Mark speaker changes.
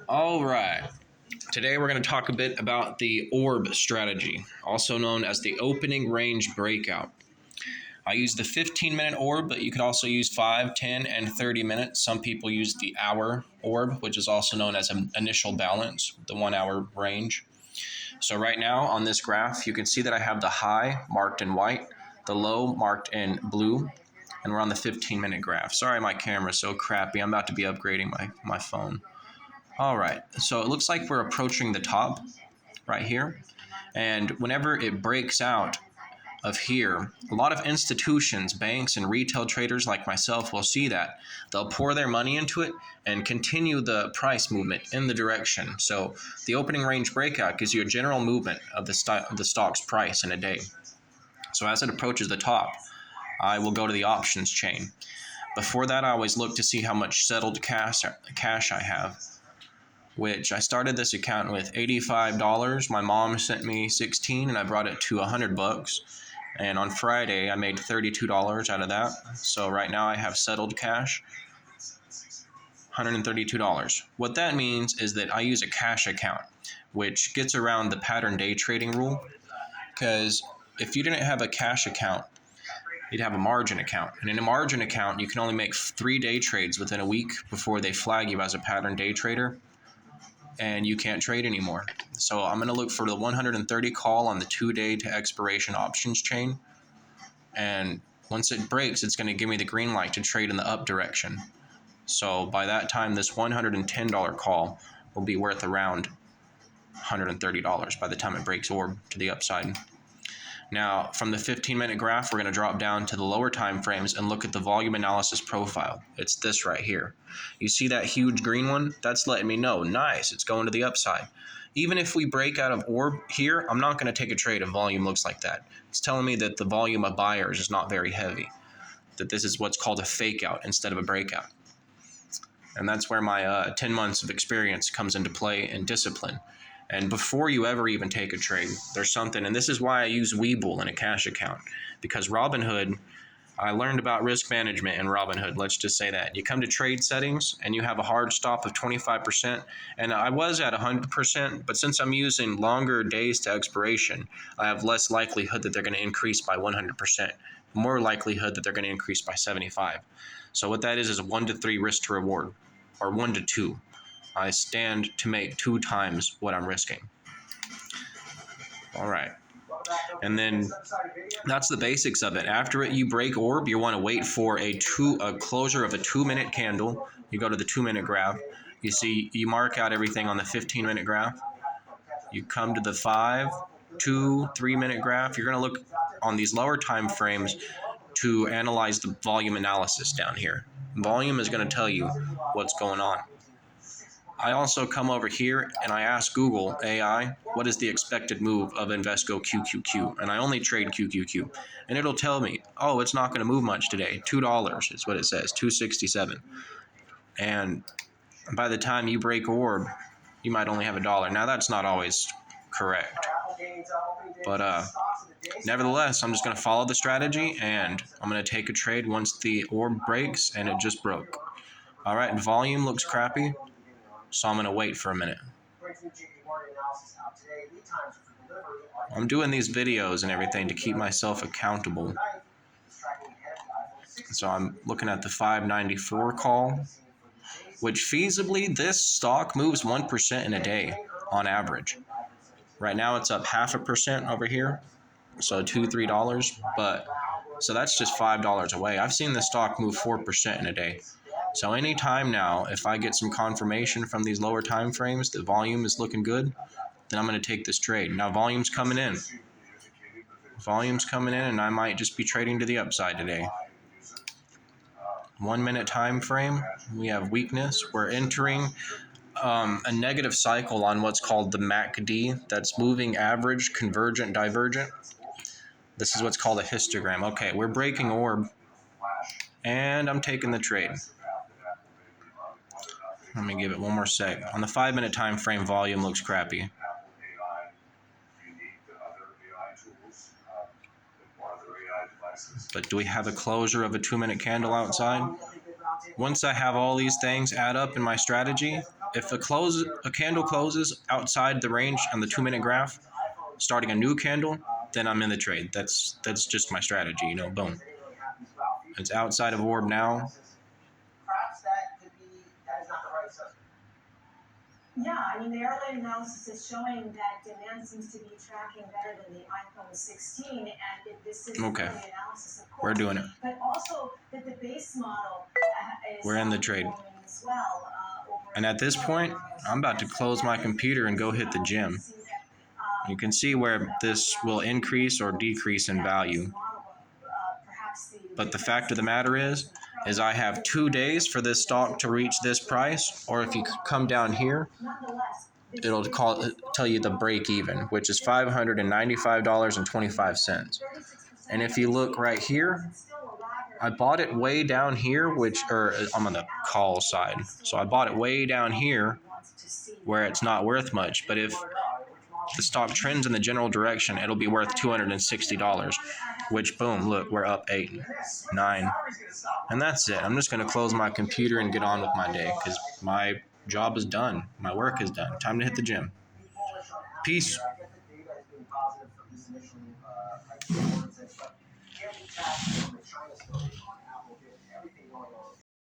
Speaker 1: All right. Today we're going to talk a bit about the orb strategy, also known as the opening range breakout. I use the 15-minute orb, but you could also use 5, 10, and 30 minutes. Some people use the hour orb, which is also known as an initial balance, the 1 hour range. So right now on this graph, you can see that I have the high marked in white, the low marked in blue, and we're on the 15-minute graph. Sorry, my camera's so crappy. I'm about to be upgrading my phone. All right, so it looks like we're approaching the top right here. And whenever it breaks out of here, a lot of institutions, banks, and retail traders like myself will see that. They'll pour their money into it and continue the price movement in the direction. So the opening range breakout gives you a general movement of the stock's price in a day. So as it approaches the top, I will go to the options chain. Before that, I always look to see how much settled cash I have, which I started this account with $85. My mom sent me 16 and I brought it to $100. And on Friday, I made $32 out of that. So right now I have settled cash, $132. What that means is that I use a cash account, which gets around the pattern day trading rule. Because if you didn't have a cash account, you'd have a margin account. And in a margin account, you can only make 3 day trades within a week before they flag you as a pattern day trader, and you can't trade anymore. So I'm going to look for the 130 call on the 2-day to expiration options chain. And once it breaks, it's going to give me the green light to trade in the up direction. So by that time, this $110 call will be worth around $130 by the time it breaks orb to the upside. Now, from the 15-minute graph, we're going to drop down to the lower time frames and look at the volume analysis profile. It's this right here. You see that huge green one? That's letting me know, nice, it's going to the upside. Even if we break out of orb here, I'm not going to take a trade if volume looks like that. It's telling me that the volume of buyers is not very heavy, that this is what's called a fake out instead of a breakout. And that's where my 10 months of experience comes into play and discipline. And before you ever even take a trade, there's something, and this is why I use Webull in a cash account, because Robinhood, I learned about risk management in Robinhood. Let's just say that. You come to trade settings and you have a hard stop of 25%, and I was at 100%, but since I'm using longer days to expiration, I have less likelihood that they're going to increase by 100%, more likelihood that they're going to increase by 75. So what that is a 1 to 3 risk to reward, or 1 to 2. I stand to make 2 times what I'm risking. All right. And then that's the basics of it. After you break orb, you want to wait for a closure of a 2-minute candle. You go to the 2-minute graph. You see, you mark out everything on the 15-minute graph. You come to the 5, 2, 3-minute graph. You're going to look on these lower time frames to analyze the volume analysis down here. Volume is going to tell you what's going on. I also come over here and I ask Google AI, what is the expected move of Invesco QQQ? And I only trade QQQ. And it'll tell me, oh, it's not going to move much today. $2 is what it says, $2.67. And by the time you break orb, you might only have $1. Now that's not always correct. But nevertheless, I'm just going to follow the strategy and I'm going to take a trade once the orb breaks, and it just broke. All right, volume looks crappy. So I'm going to wait for a minute. I'm doing these videos and everything to keep myself accountable. So I'm looking at the 594 call, which feasibly this stock moves 1% in a day on average. Right now it's up 0.5% over here, so $2-3. But so that's just $5 away. I've seen the stock move 4% in a day. So anytime now, if I get some confirmation from these lower time frames that volume is looking good, then I'm going to take this trade. Now volume's coming in. Volume's coming in, and I might just be trading to the upside today. 1-minute time frame, we have weakness. We're entering a negative cycle on what's called the MACD. That's moving average, convergent, divergent. This is what's called a histogram. Okay, we're breaking orb, and I'm taking the trade. Let me give it one more sec. On the 5-minute time frame, volume looks crappy. But do we have a closure of a 2-minute candle outside? Once I have all these things add up in my strategy, if a candle closes outside the range on the 2 minute graph, starting a new candle, then I'm in the trade. That's just my strategy, you know, boom. It's outside of orb now.
Speaker 2: Yeah, I mean, the airline analysis is showing that demand seems to be tracking better than the iPhone 16, and this is
Speaker 1: Okay.
Speaker 2: the analysis, of course.
Speaker 1: We're doing it.
Speaker 2: But also that the base model is
Speaker 1: We're in the trade.
Speaker 2: performing as well.
Speaker 1: And at this point, I'm about to close my computer and go hit the gym. You can see where this will increase or decrease in value. But the fact of the matter is I have 2 days for this stock to reach this price, or if you come down here, it'll tell you the break even, which is $595.25. And if you look right here, I bought it way down here, I'm on the call side. So I bought it way down here where it's not worth much. But if the stock trends in the general direction, it'll be worth $260, which boom, look, we're up 8, 9. And that's it. I'm just going to close my computer and get on with my day because my job is done. My work is done. Time to hit the gym. Peace.